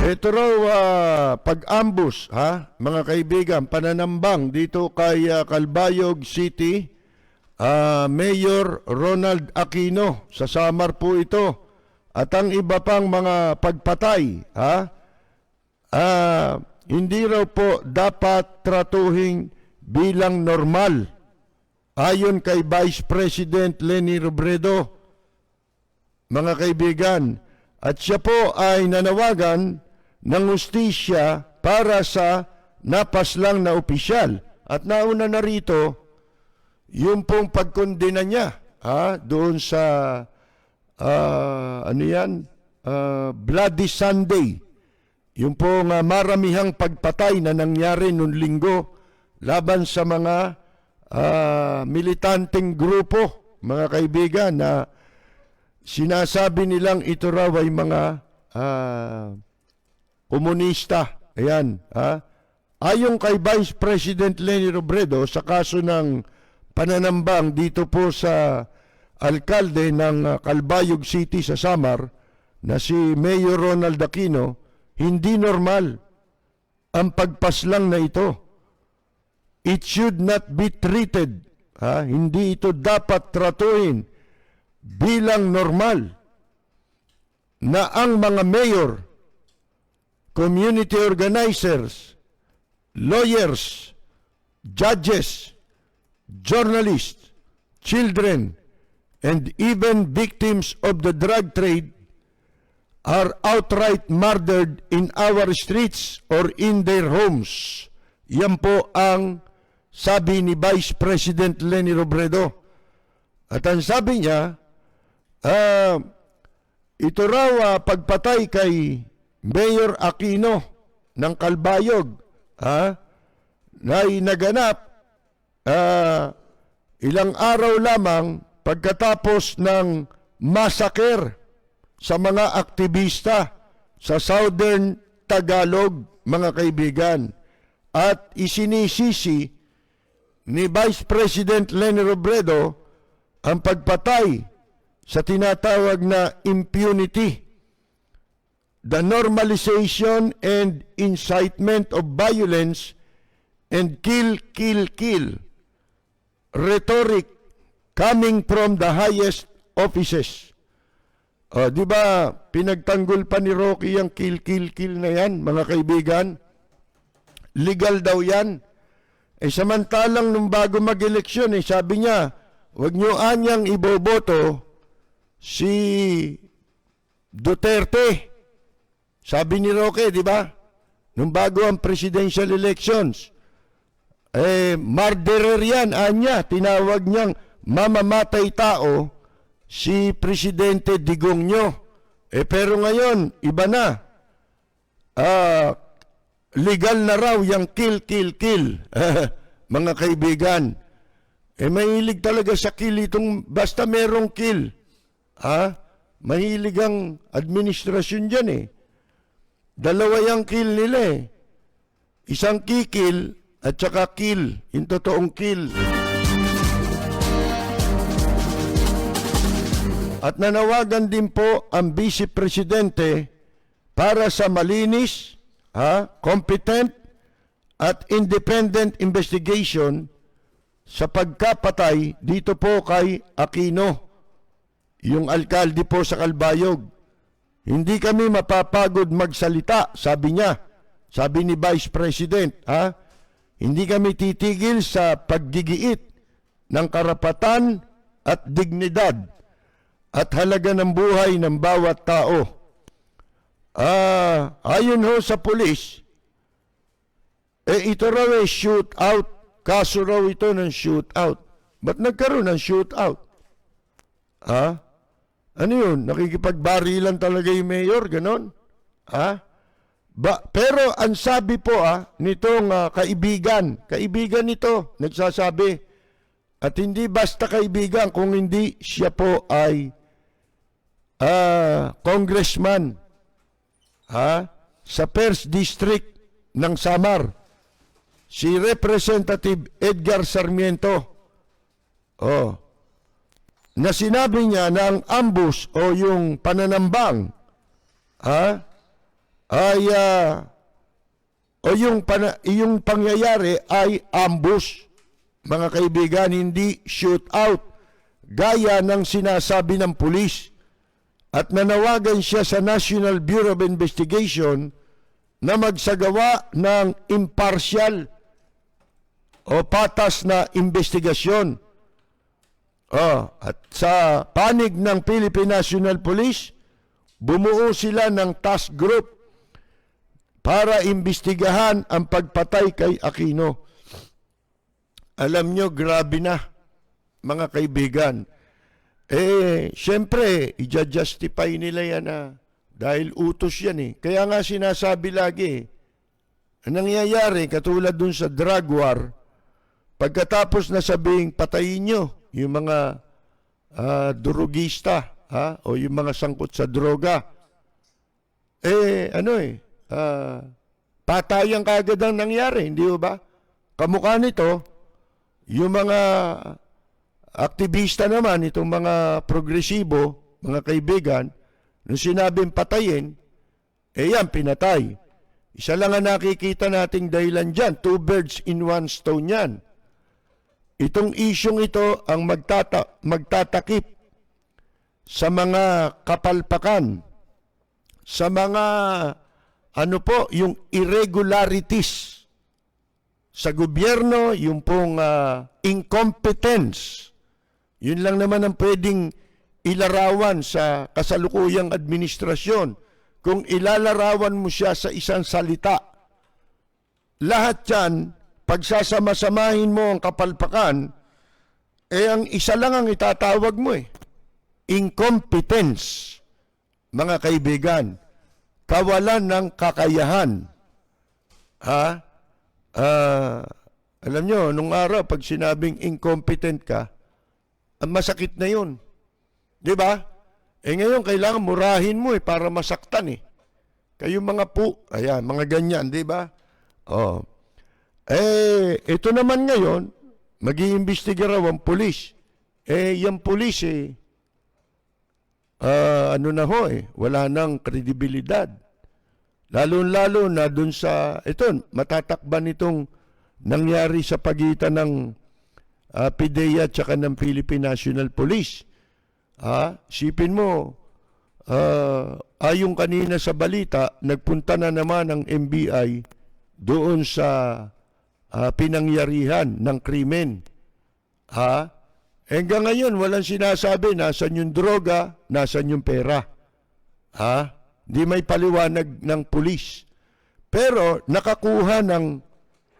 Ito raw, pag-ambush, mga kaibigan, pananambang dito kay Calbayog City, Mayor Ronald Aquino, sa Samar po ito. At ang iba pang mga pagpatay, hindi raw po dapat tratuhin bilang normal. Ayon kay Vice President Leni Robredo, mga kaibigan, at siya po ay nanawagan ng hustisya para sa napaslang na opisyal. At nauna na rito, yung pong pagkondena niya doon sa Bloody Sunday. Yung pong maramihang pagpatay na nangyari noong linggo laban sa mga militanteng grupo, mga kaibigan, na sinasabi nilang ito raw ay mga komunista. Ayan. Ayon kay Vice President Leni Robredo, sa kaso ng pananambang dito po sa alkalde ng Calbayog City sa Samar, na si Mayor Ronald Aquino, hindi normal ang pagpaslang na ito. It should not be treated. Hindi ito dapat tratuhin bilang normal na ang mga mayor, community organizers, lawyers, judges, journalists, children, and even victims of the drug trade are outright murdered in our streets or in their homes. Yan po ang sabi ni Vice President Leni Robredo. At ang sabi niya, ito raw pagpatay kay Mayor Aquino ng Calbayog na naganap ilang araw lamang pagkatapos ng massacre sa mga aktivista sa Southern Tagalog, mga kaibigan. At isinisisi ni Vice President Leni Robredo ang pagpatay sa tinatawag na impunity, the normalization and incitement of violence, and kill, kill, kill rhetoric coming from the highest offices. Di ba pinagtanggol pa ni Rocky yung kill, kill, kill na yan, mga kaibigan? Legal daw yan. Samantalang nung bago mag-eleksyon, sabi niya, huwag nyo anyang iboboto si Duterte. Sabi ni Roque, di ba? Nung bago ang presidential elections, murderer yan, anya. Tinawag niyang mamamatay tao si Presidente Digongyo. Pero ngayon, iba na. Legal na raw yung kill, kill, kill. Mga kaibigan. Mahilig talaga sa kill itong basta merong kill. Mahilig ang administrasyon dyan Dalawa yung kill nila Isang kikil at saka kill. Yung totoong kill. At nanawagan din po ang Vice Presidente para sa malinis, competent at independent investigation sa pagkapatay dito po kay Aquino, yung alkalde po sa Calbayog. Hindi kami mapapagod magsalita, sabi niya. Sabi ni Vice President, hindi kami titigil sa paggigiit ng karapatan at dignidad at halaga ng buhay ng bawat tao. Ayon ho sa pulis, ito raw shootout. Kaso raw ito ng shootout. Ba't nagkaroon ng shootout? Ano yun? Nakikipagbarilan talaga yung mayor? Ganon? Pero ang sabi po nitong kaibigan nito, nagsasabi, at hindi basta kaibigan, kung hindi siya po ay congressman sa 1st District ng Samar, si Representative Edgar Sarmiento. Na sinabi niya na ang ambush o yung pananambang ay o yung pangyayari ay ambush, mga kaibigan, hindi shootout gaya ng sinasabi ng pulis. At nanawagan siya sa National Bureau of Investigation na magsagawa ng impartial o patas na investigasyon. At sa panig ng Philippine National Police, bumuo sila ng task group para imbestigahan ang pagpatay kay Aquino. Alam nyo, grabe na, mga kaibigan. Siyempre, i-justify nila yan dahil utos yan eh. Kaya nga sinasabi lagi, ang nangyayari, katulad dun sa drug war, pagkatapos na sabing patayin nyo yung mga drugista, o yung mga sangkot sa droga, patayan kagad ang nangyari, hindi ba? Kamukha nito, yung mga aktivista naman, itong mga progresibo, mga kaibigan, nung sinabing patayin, yan, pinatay. Isa lang ang nakikita nating dahilan dyan, 2 birds in 1 stone yan. Itong isyong ito ang magtatakip sa mga kapalpakan, sa mga, yung irregularities sa gobyerno, yung pong incompetence. Yun lang naman ang pwedeng ilarawan sa kasalukuyang administrasyon. Kung ilalarawan mo siya sa isang salita, lahat yan, pagsasama-samahin mo ang kapalpakan, ang isa lang ang itatawag mo incompetence, mga kaibigan. Kawalan ng kakayahan. Alam nyo, nung araw, pag sinabing incompetent ka, masakit na yun. Di ba? Ngayon, kailangan murahin mo para masaktan Kayong mga ayan, mga ganyan, di ba? Ito naman ngayon, mag-iimbestiga raw ang pulis. Yung pulis wala nang kredibilidad. Lalo-lalo na dun sa, matatakban itong nangyari sa pagitan ng PIDEA at saka ng Philippine National Police. Sipin mo, ayon kanina sa balita, nagpunta na naman ang NBI doon sa pinangyarihan ng krimen. Hanggang ngayon, walang sinasabi nasan yung droga, nasan yung pera. Di may paliwanag ng pulis. Pero nakakuha ng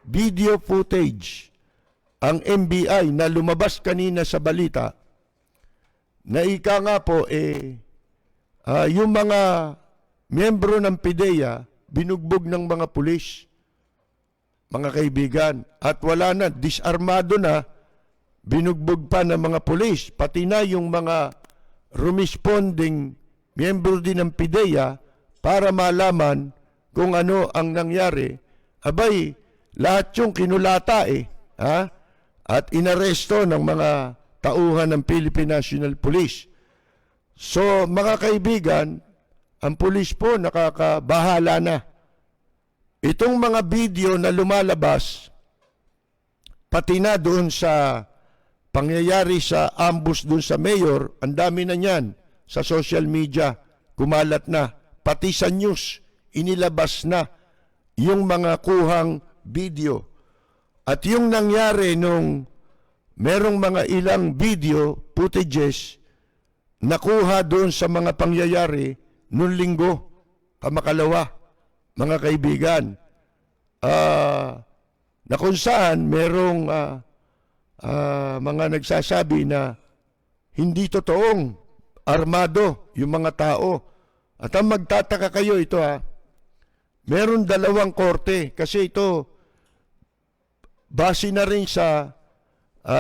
video footage ang NBI na lumabas kanina sa balita na ika nga po yung mga miyembro ng PIDEA binugbog ng mga pulis, mga kaibigan, at wala na, disarmado na, binugbog pa ng mga pulis, pati na yung mga responding miyembro din ng PIDEA para malaman kung ano ang nangyari. Abay, lahat yung kinulata at inaresto ng mga tauhan ng Philippine National Police. So, mga kaibigan, ang pulis po nakakabahala na. Itong mga video na lumalabas, pati na doon sa pangyayari sa ambush doon sa mayor, ang dami na niyan sa social media, kumalat na. Pati sa news, inilabas na yung mga kuhang video. At yung nangyari nung merong mga ilang video footages nakuha doon sa mga pangyayari noong linggo, kamakalawa, mga kaibigan, na kung saan merong mga nagsasabi na hindi totoong armado yung mga tao. At ang magtataka kayo ito meron 2 korte kasi ito base na rin sa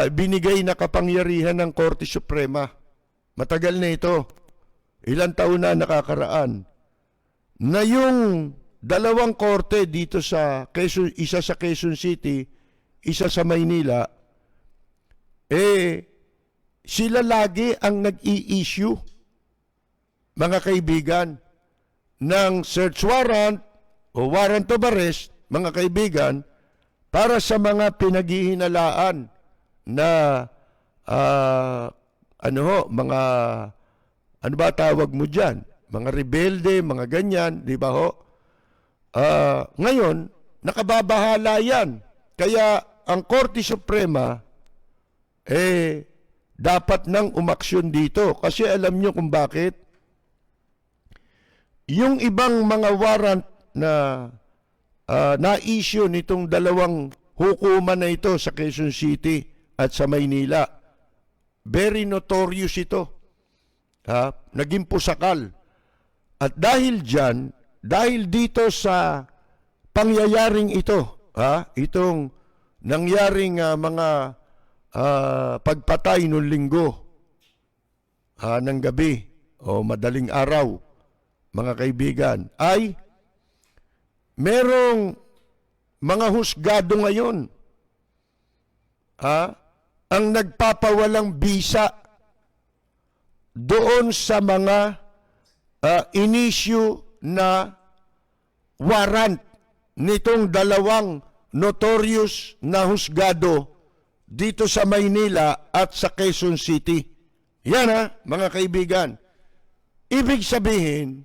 binigay na kapangyarihan ng Korte Suprema. Matagal na ito. Ilang taon na nakakaraan. Na yung 2 korte dito sa Quezon, isa sa Quezon City, isa sa Maynila, sila lagi ang nag-i-issue, mga kaibigan, ng search warrant o warrant of arrest, mga kaibigan, para sa mga pinaghihinalaan na mga ano ba tawag mo diyan? Mga rebelde, mga ganyan, di ba ho? Ngayon, nakababahala yan. Kaya ang Korte Suprema dapat nang umaksyon dito. Kasi alam nyo kung bakit? Yung ibang mga warrant na na-issue nitong dalawang hukuman na ito sa Quezon City at sa Maynila, very notorious ito. Naging pusakal. At dahil dyan, dahil dito sa pangyayaring ito, itong nangyaring mga pagpatay noong linggo ng gabi o madaling araw, mga kaibigan, ay merong mga husgado ngayon ang nagpapawalang bisa doon sa mga inisyu na warrant nitong dalawang notorious na husgado dito sa Maynila at sa Quezon City. Yan mga kaibigan. Ibig sabihin,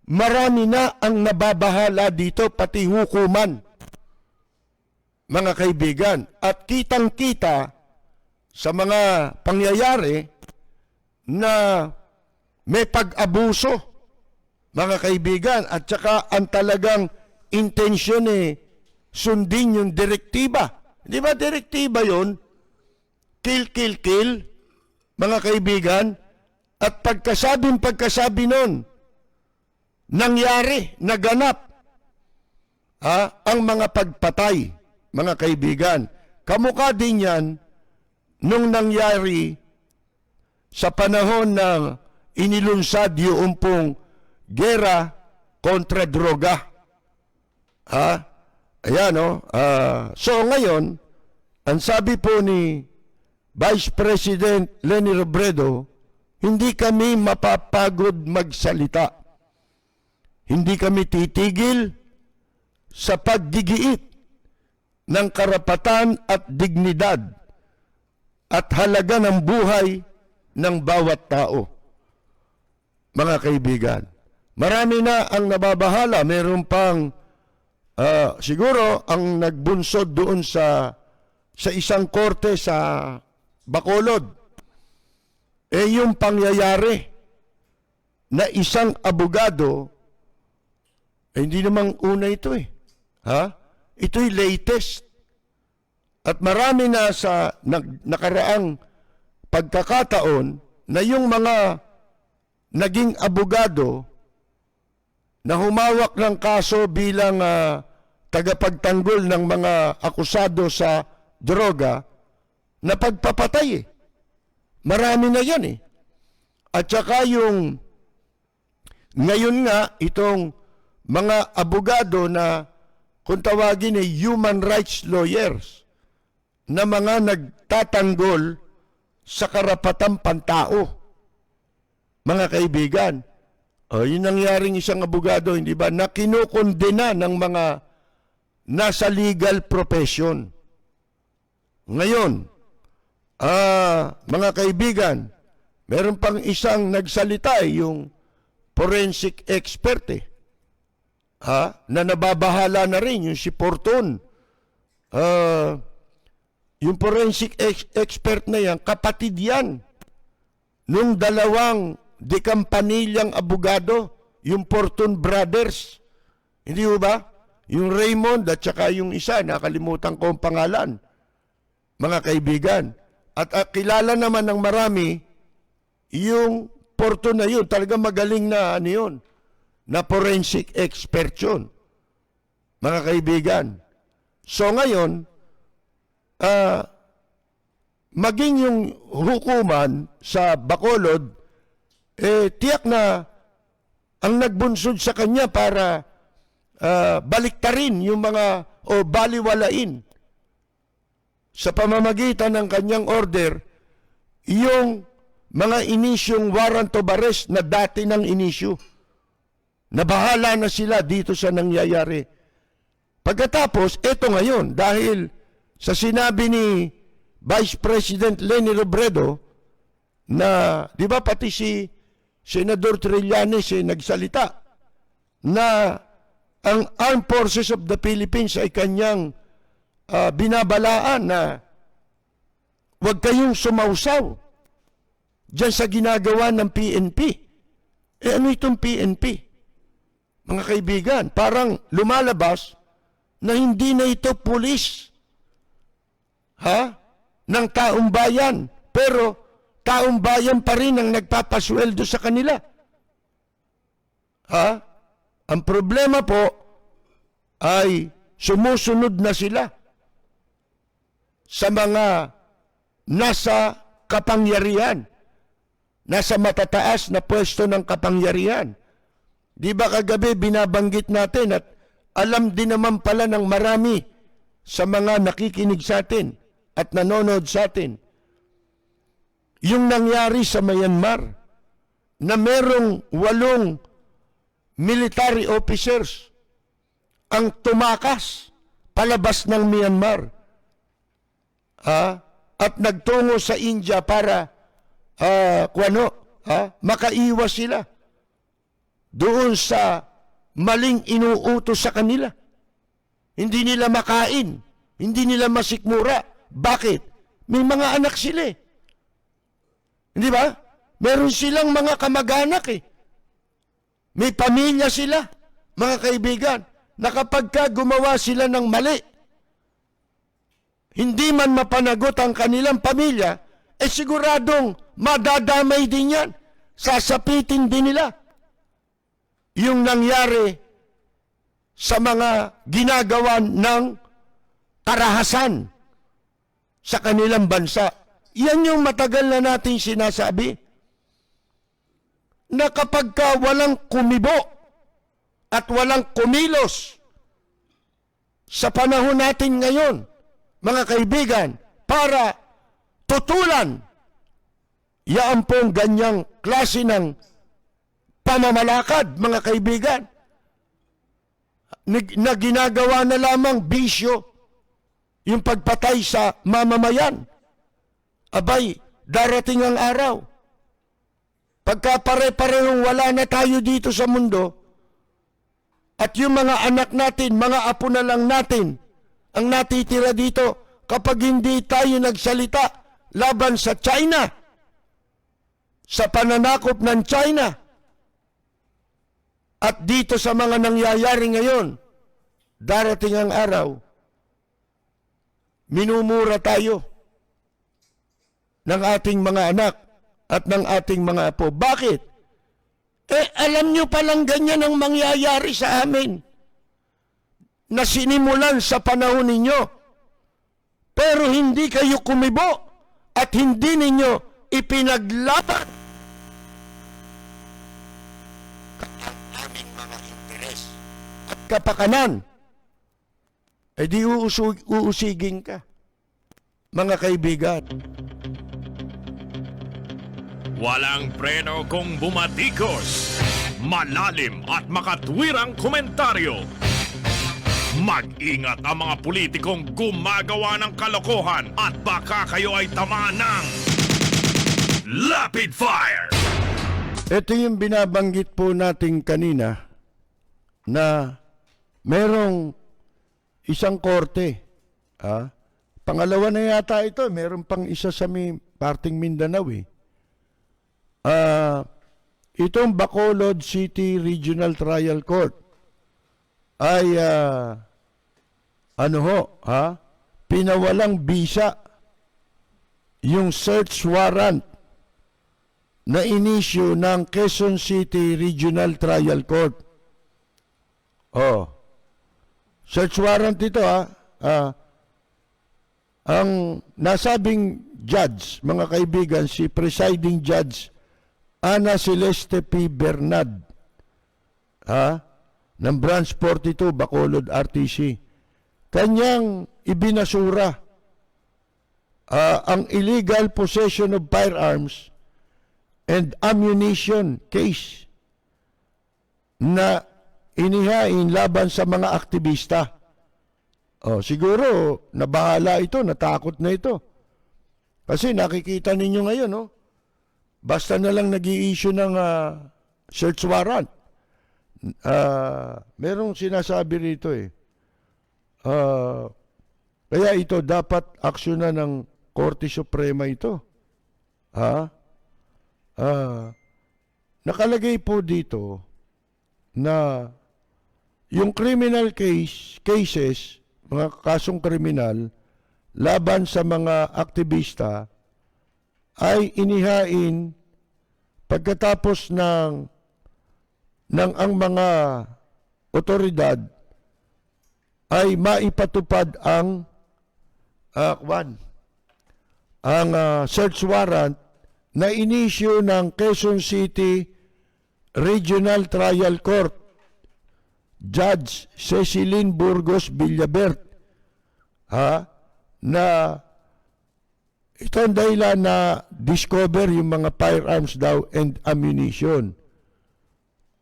marami na ang nababahala dito, pati hukuman, mga kaibigan. At kitang-kita sa mga pangyayari na may pag-abuso, mga kaibigan, at saka ang talagang intensyon sundin yung direktiba. Di ba direktiba yun? Kill, kill, kill, mga kaibigan. At pagkasabi nun, nangyari, naganap ang mga pagpatay, mga kaibigan. Kamukha din yan nung nangyari sa panahon ng inilunsad yung pong gera kontra droga. Ayan, so ngayon, ang sabi po ni Vice President Leni Robredo, hindi kami mapapagod magsalita. Hindi kami titigil sa paggigiit ng karapatan at dignidad at halaga ng buhay ng bawat tao. Mga kaibigan, marami na ang nababahala. Meron pang siguro ang nagbunsod doon sa isang korte sa Bacolod. Yung pangyayari na isang abogado, hindi namang una ito Ito'y latest. At marami na sa nakaraang pagkakataon na yung mga naging abogado na humawak ng kaso bilang tagapagtanggol ng mga akusado sa droga na pagpapatay Marami na yan At saka yung ngayon nga itong mga abogado na kung tawagin human rights lawyers na mga nagtatanggol sa karapatang pantao. Mga kaibigan, yung nangyaring isang abogado, hindi ba, na kinukondena ng mga nasa legal profession. Ngayon, mga kaibigan, meron pang isang nagsalita yung forensic expert na nababahala na rin, yung si Porton. Yung forensic expert na yan, kapatid yan nung dalawang dekampanilyang abogado, yung Porton Brothers. Hindi ba? Yung Raymond at saka yung isa, nakalimutan ko ang pangalan. Mga kaibigan. At kilala naman ng marami, yung Porton na yun, talaga magaling na yun, na forensic expert yun. Mga kaibigan. So ngayon, maging yung hukuman sa Bacolod, tiyak na ang nagbunsod sa kanya para baliktarin yung mga o baliwalain sa pamamagitan ng kanyang order yung mga inisyong warrant of arrest na dati ng inisyu. Nabahala na sila dito sa nangyayari. Pagkatapos, eto ngayon, dahil sa sinabi ni Vice President Leni Robredo na, di ba pati si Senador Trillanes nagsalita na ang Armed Forces of the Philippines ay kanyang binabalaan na huwag kayong sumausaw dyan sa ginagawa ng PNP. Ano itong PNP? Mga kaibigan, parang lumalabas na hindi na ito pulis ng taong bayan. Pero taong bayan pa rin ang nagpapasweldo sa kanila. Ang problema po ay sumusunod na sila sa mga nasa kapangyarihan, nasa matataas na pwesto ng kapangyarihan. Di ba kagabi binabanggit natin at alam din naman pala ng marami sa mga nakikinig sa atin at nanonood sa atin, yung nangyari sa Myanmar na merong 8 military officers ang tumakas palabas ng Myanmar at nagtungo sa India para makaiwas sila doon sa maling inuutos sa kanila. Hindi nila makain, hindi nila masikmura. Bakit? May mga anak sila eh. Hindi ba? Meron silang mga kamag-anak eh. May pamilya sila, mga kaibigan, na kapag gumawa sila ng mali, hindi man mapanagot ang kanilang pamilya, siguradong madadamay din yan. Sasapitin din nila. Yung nangyari sa mga ginagawa ng karahasan sa kanilang bansa. Yan yung matagal na natin sinasabi. Na kapag walang kumibo at walang kumilos sa panahon natin ngayon, mga kaibigan, para tutulan yan pong ganyang klase ng pamamalakad, mga kaibigan, na ginagawa na lamang bisyo yung pagpatay sa mamamayan. Abay, darating ang araw. Pagka pare-parehong wala na tayo dito sa mundo, at yung mga anak natin, mga apo na lang natin, ang natitira dito, kapag hindi tayo nagsalita laban sa China, sa pananakop ng China, at dito sa mga nangyayari ngayon, darating ang araw, minumura tayo ng ating mga anak at ng ating mga apo. Bakit? Alam nyo palang ganyan ang mangyayari sa amin na sinimulan sa panahon ninyo. Pero hindi kayo kumibo at hindi ninyo ipinaglaban ang aming mga interes at kapakanan. Di uusigin ka, mga kaibigan. Walang preno kung bumatikos. Malalim at makatwirang komentaryo. Mag-ingat ang mga politikong gumagawa ng kalokohan at baka kayo ay tamaan ng Rapid Fire! Ito yung binabanggit po natin kanina na merong isang korte. Pangalawa na yata ito. Meron pang isa sa parting Mindanao eh. Itong Bacolod City Regional Trial Court ay pinawalang bisa yung search warrant na inisyu ng Quezon City Regional Trial Court. Search warrant ito ang nasabing judge, mga kaibigan, si presiding judge Ana Celeste P. Bernad ng Branch 42, Bacolod, RTC. Kanyang ibinasura ang illegal possession of firearms and ammunition case na inihain laban sa mga aktivista. Siguro, nabahala ito, natakot na ito. Kasi nakikita ninyo ngayon, no? Basta na lang nag-i-issue ng search warrant. Merong sinasabi rito kaya ito dapat aksyonan ng Korte Suprema ito. Nakalagay po dito na yung criminal cases, mga kasong kriminal, laban sa mga aktivista ay inihain pagkatapos ng ang mga otoridad ay maipatupad ang search warrant na inisyu ng Quezon City Regional Trial Court Judge Cecilin Burgos Villabert, na ito ang dahilan na discover yung mga firearms daw and ammunition.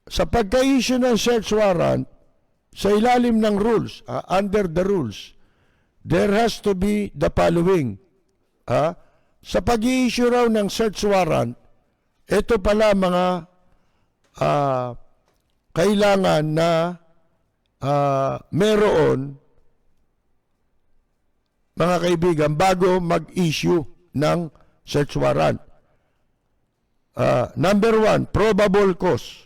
Sa pagka-issue ng search warrant, sa ilalim ng rules, under the rules, there has to be the following. Sa pag-i-issue raw ng search warrant, ito pala mga kailangan na meron, mga kaibigan, bago mag-issue ng search warrant. Number 1, probable cause.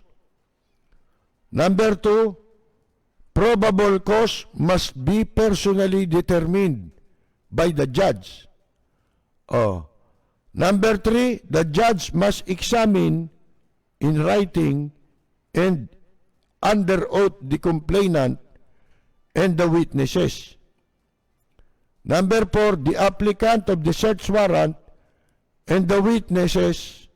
Number 2, probable cause must be personally determined by the judge. Number 3, the judge must examine in writing and under oath the complainant and the witnesses. Number 4, the applicant of the search warrant and the witnesses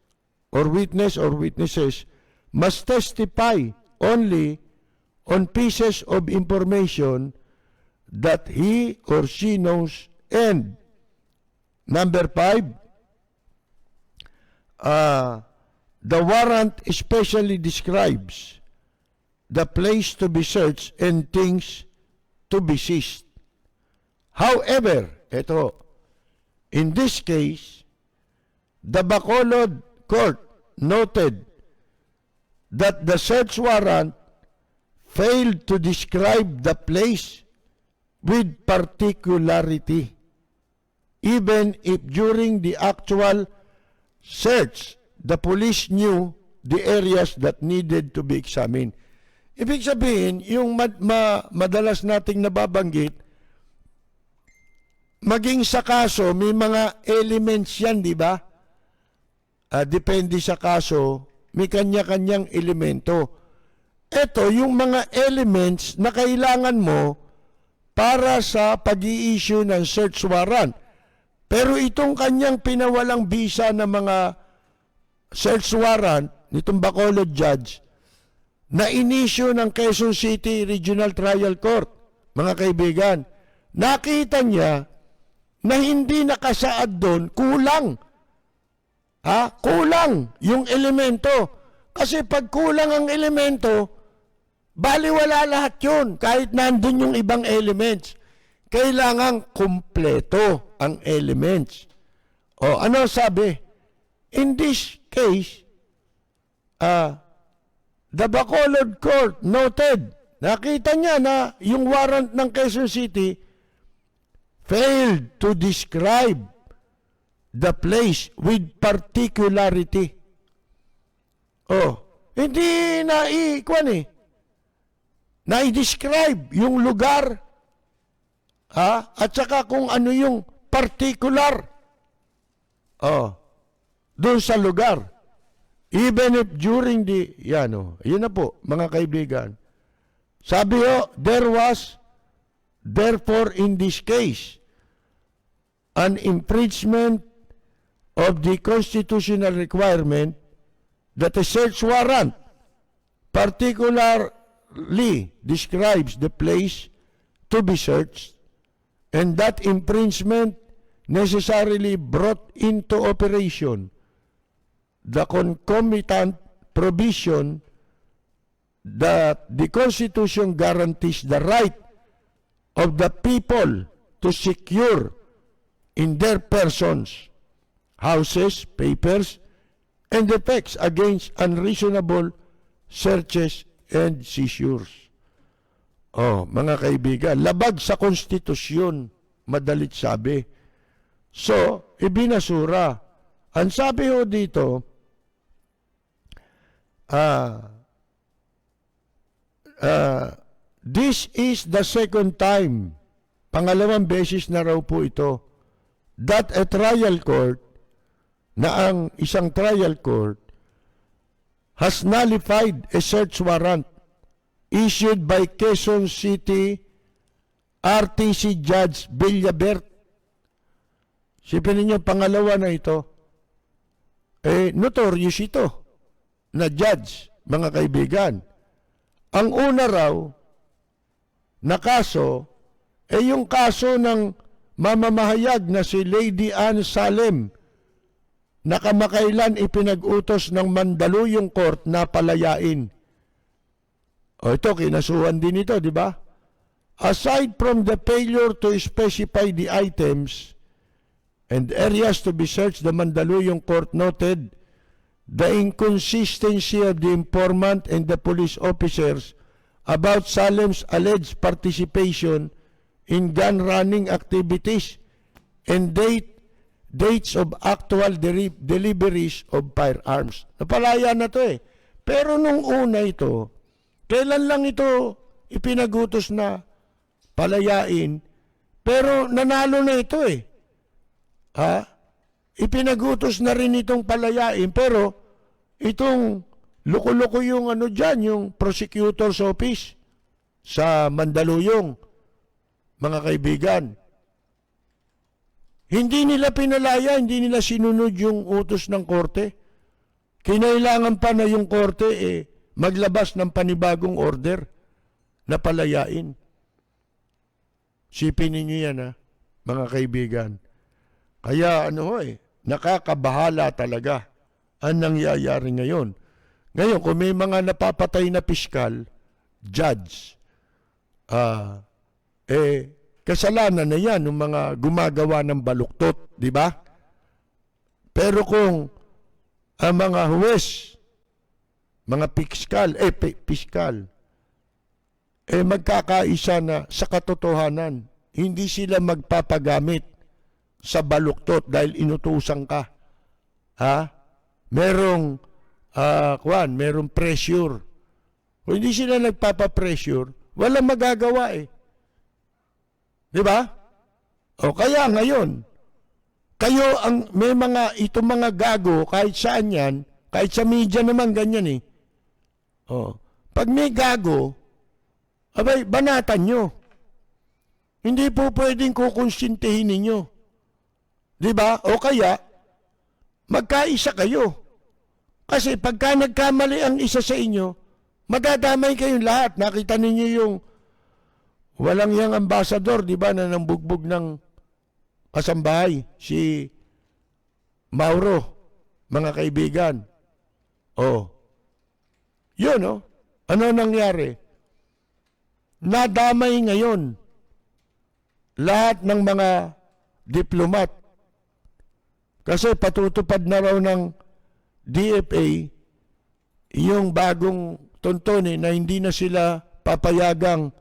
or witnesses must testify only on pieces of information that he or she knows. And number 5, the warrant especially describes the place to be searched and things to be seized. However, in this case, the Bacolod Court noted that the search warrant failed to describe the place with particularity, even if during the actual search, the police knew the areas that needed to be examined. Ibig sabihin, yung madalas nating nababanggit, maging sa kaso, may mga elements yan, di ba? Depende sa kaso, may kanya-kanyang elemento. Ito, yung mga elements na kailangan mo para sa pag-i-issue ng search warrant. Pero itong kanyang pinawalang bisa ng mga search warrant, nitong Bacolod Judge, na inisyu ng Quezon City Regional Trial Court, mga kaibigan, nakita niya na hindi nakasaad doon, kulang. Kulang yung elemento. Kasi pag kulang ang elemento, baliwala lahat yun, kahit nandun yung ibang elements. Kailangan kumpleto ang elements. Ano sabi? In this case, the Bacolod Court noted, nakita niya na yung warrant ng Quezon City failed to describe the place with particularity. Hindi na-describe yung lugar, at saka kung ano yung particular, doon sa lugar. Even if during the, yun na po, mga kaibigan. Sabi there was, therefore in this case, an infringement of the constitutional requirement that a search warrant particularly describes the place to be searched, and that infringement necessarily brought into operation the concomitant provision that the Constitution guarantees the right of the people to secure in their persons, houses, papers, and effects against unreasonable searches and seizures. Oh, mga kaibigan, labag sa konstitusyon, madalit sabi. So, ibinasura. Ang sabi ho dito, this is the second time, pangalawang beses na raw po ito, that a trial court, na ang isang trial court, has nullified a search warrant issued by Quezon City RTC Judge Villabert. Sipin ninyo, pangalawa na ito. Notorious ito na judge, mga kaibigan. Ang una raw na kaso, yung kaso ng mamamahayag na si Lady Ann Salem na kamakailan ipinag-utos ng Mandaluyong Court na palayain. O ito, kinasuhan din ito, di ba? Aside from the failure to specify the items and areas to be searched, the Mandaluyong Court noted the inconsistency of the informant and the police officers about Salem's alleged participation in gun-running activities and dates of actual deliveries of firearms. Napalaya na to eh. Pero nung una ito, kailan lang ito ipinagutos na palayain, pero nanalo na ito eh. Ipinagutos na rin itong palayain, pero itong loko-loko yung ano dyan, yung prosecutor's office sa Mandaluyong, mga kaibigan. Hindi nila pinalaya, hindi nila sinunod yung utos ng korte. Kinailangan pa na yung korte maglabas ng panibagong order na palayain. Sipin ninyo yan mga kaibigan. Kaya nakakabahala talaga ang nangyayari ngayon. Ngayon, kung may mga napapatay na piskal, judge, kasalanan na yan ng mga gumagawa ng baluktot, di ba? Pero kung ang mga huwes, mga piskal, magkakaisa na sa katotohanan, hindi sila magpapagamit sa baluktot dahil inutusan ka. Merong pressure. Kung hindi sila nagpapapressure, walang magagawa eh. Di ba? O kaya ngayon, kayo may itong mga gago, kahit saan yan, kahit sa media naman ganyan eh. Pag may gago, banatan nyo. Hindi po pwedeng kukonsintihin ninyo. Di ba? O kaya, magkaisa kayo. Kasi pagka nagkamali ang isa sa inyo, madadamay kayong lahat. Nakita ninyo yung walang yang ambasador, di ba, na nambugbog ng kasambahay, si Mauro, mga kaibigan. Yun, ano nangyari? Nadamay ngayon lahat ng mga diplomat. Kasi patutupad na raw ng DFA yung bagong tuntunin na hindi na sila papayagang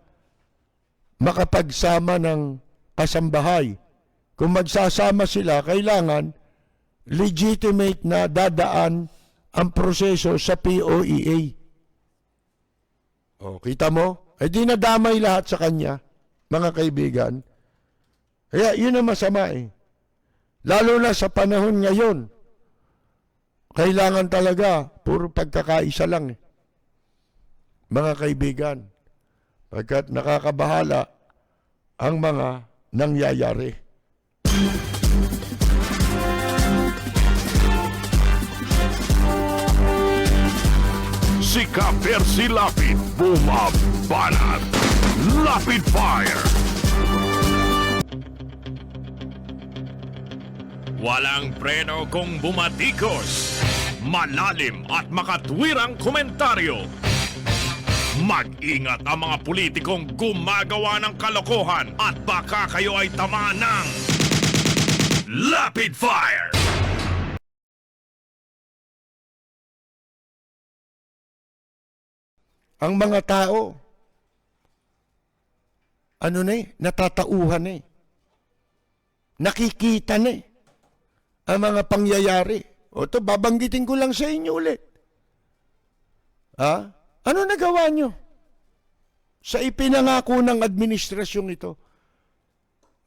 makapagsama ng kasambahay. Kung magsasama sila, kailangan legitimate na dadaan ang proseso sa POEA. Kita mo? Di nadamay lahat sa kanya, mga kaibigan. Kaya yun ang masama eh. Lalo na sa panahon ngayon, kailangan talaga puro pagkakaisa lang eh. Mga kaibigan, pagkat nakakabahala ang mga nangyayari. Si Ka-Percy Lapid, bumabanat. Lapid Fire! Walang preno kung bumatikos. Malalim at makatwirang komentaryo. Mag-ingat ang mga politikong gumagawa ng kalokohan at baka kayo ay tamaan ng Lapid Fire! Ang mga tao, ano na natatauhan na nakikita na ang mga pangyayari. O to, babanggitin ko lang sa inyo ulit. Ano nagawa nyo sa ipinangako ng administrasyong ito?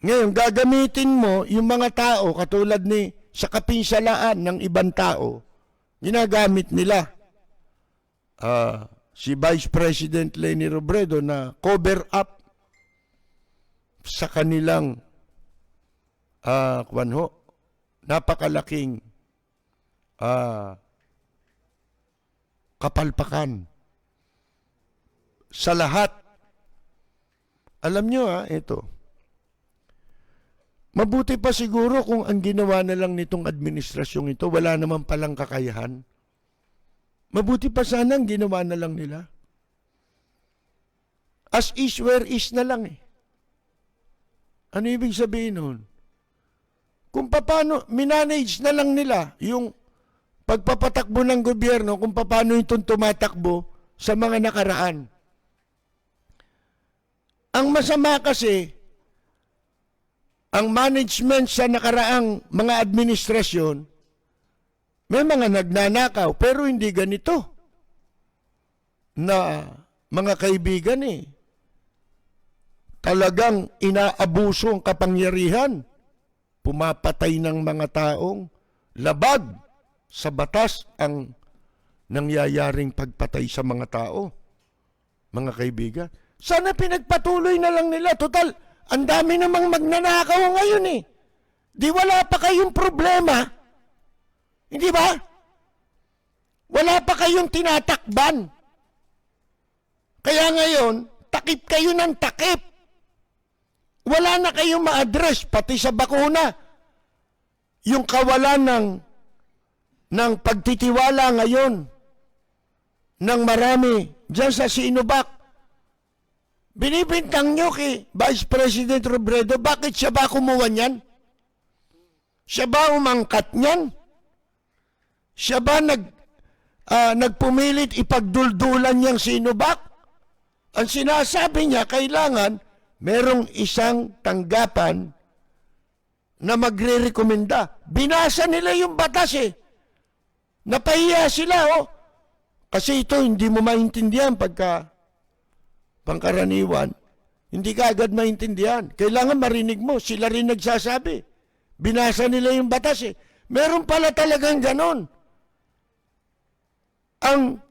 Ngayon, gagamitin mo yung mga tao katulad ni sa kapinsalaan ng ibang tao, ginagamit nila si Vice President Leni Robredo na cover up sa kanilang napakalaking kapalpakan sa lahat. Alam nyo ito. Mabuti pa siguro kung ang ginawa na lang nitong administrasyong ito, wala naman palang kakayahan. Mabuti pa sana ang ginawa na lang nila. As is where is na lang Ano ibig sabihin nun? Kung paano, minanage na lang nila yung pagpapatakbo ng gobyerno, kung paano itong tumatakbo sa mga nakaraan. Ang masama kasi, ang management sa nakaraang mga administrasyon, may mga nagnanakaw, pero hindi ganito. Na mga kaibigan talagang inaabuso ang kapangyarihan. Pumapatay ng mga taong labag sa batas ang nangyayaring pagpatay sa mga tao. Mga kaibigan, sana pinagpatuloy na lang nila. Total, ang dami namang magnanakaw ngayon Di wala pa kayong problema. Hindi ba? Wala pa kayong tinatakban. Kaya ngayon, takip kayo ng takip. Wala na kayong ma-address, pati sa bakuna. Yung kawalan ng pagtitiwala ngayon ng marami dyan sa Sinovac. Binibintang nyo kay Vice President Robredo, bakit siya ba kumuha niyan? Siya ba umangkat niyan? Siya ba nagpumilit ipagduldulan niyang Sinovac? Ang sinasabi niya, kailangan merong isang tanggapan na magre-rekomenda. Binasa nila yung batas Napahiya sila Kasi ito hindi mo maintindihan pagka pangkaraniwan. Hindi ka agad maintindihan. Kailangan marinig mo. Sila rin nagsasabi. Binasa nila yung batas Meron pala talagang ganon. Ang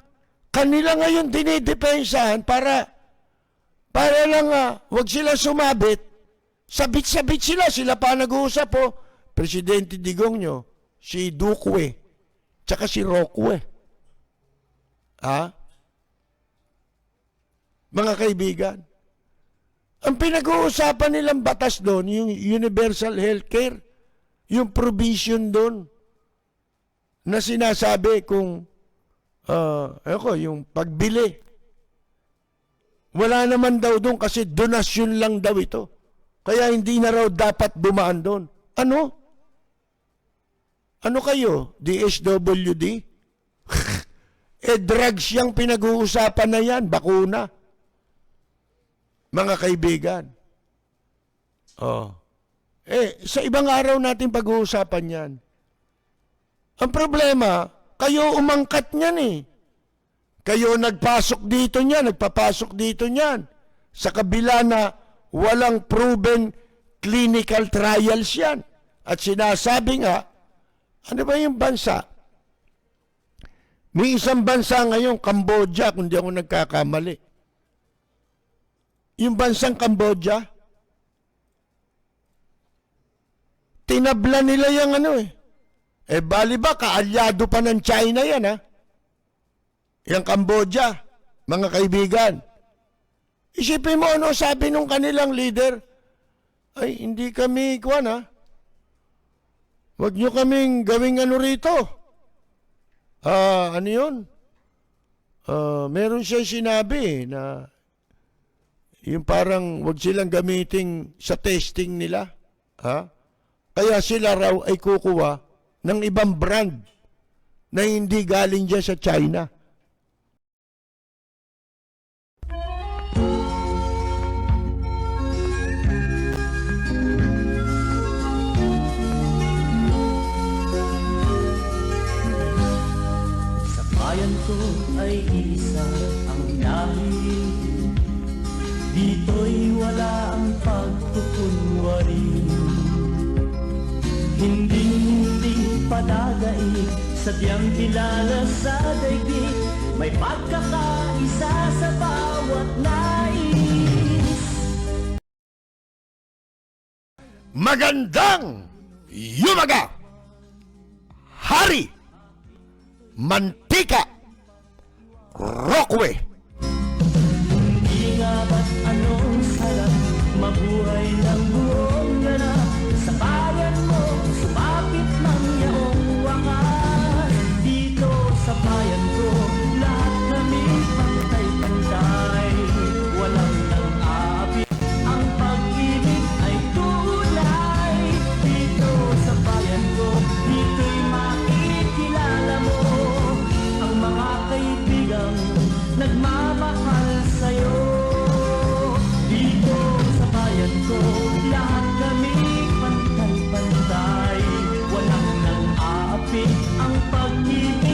kanila ngayon dinidepensahan para lang wag sila sumabit. Sabit-sabit sila pa nag-uusap Presidente Digongyo, si Duque, tsaka si Roque. Mga kaibigan, ang pinag-uusapan nilang batas doon, yung universal healthcare, yung provision doon, na sinasabi kung yung pagbili. Wala naman daw doon kasi donasyon lang daw ito. Kaya hindi na raw dapat dumaan doon. Ano? Ano kayo? DSWD? Drugs yung pinag-uusapan na yan. Bakuna. Mga kaibigan. Sa ibang araw natin pag-uusapan yan. Ang problema, kayo umangkat niyan Kayo nagpasok dito niyan, nagpapasok dito niyan. Sa kabila na walang proven clinical trials yan. At sinasabi nga, ano ba yung bansa? May isang bansa ngayon, Cambodia, kung di ako nagkakamali. Yung bansang Cambodia, tinabla nila yung bali ba, kaalyado pa ng China yan Yung Cambodia, mga kaibigan. Isipin mo ano sabi nung kanilang leader, ay hindi kami Huwag nyo kaming gawing rito. Ano yun? meron siya sinabi na yung parang wag silang gamitin sa testing nila. Ha? Kaya sila raw ay kukuha ng ibang brand na hindi galing dyan sa China. Sa bayan ko ay isa ang dahil dito'y wala ang pagkukunwari. Hindi padagaig, sadyang kilala sa daigdig, may pagkakaisa sa bawat nais. Magandang yumaga! Hari! Mantika! Rockway! Di nga ba't anong sarap mabuhay ng buong ganap sa bayan mo, sumapit ng yaong wakas. Dito sa bayan ko, lahat kami pantay-pantay, walang nang-aapi, ang pag-ibig ay tunay. Dito sa bayan ko, dito'y makikilala mo ang mga kaibigang nagmamahal sa'yo. Dito sa bayan ko, lahat kami pantay-pantay, walang nang-aapi, ang pag-ibig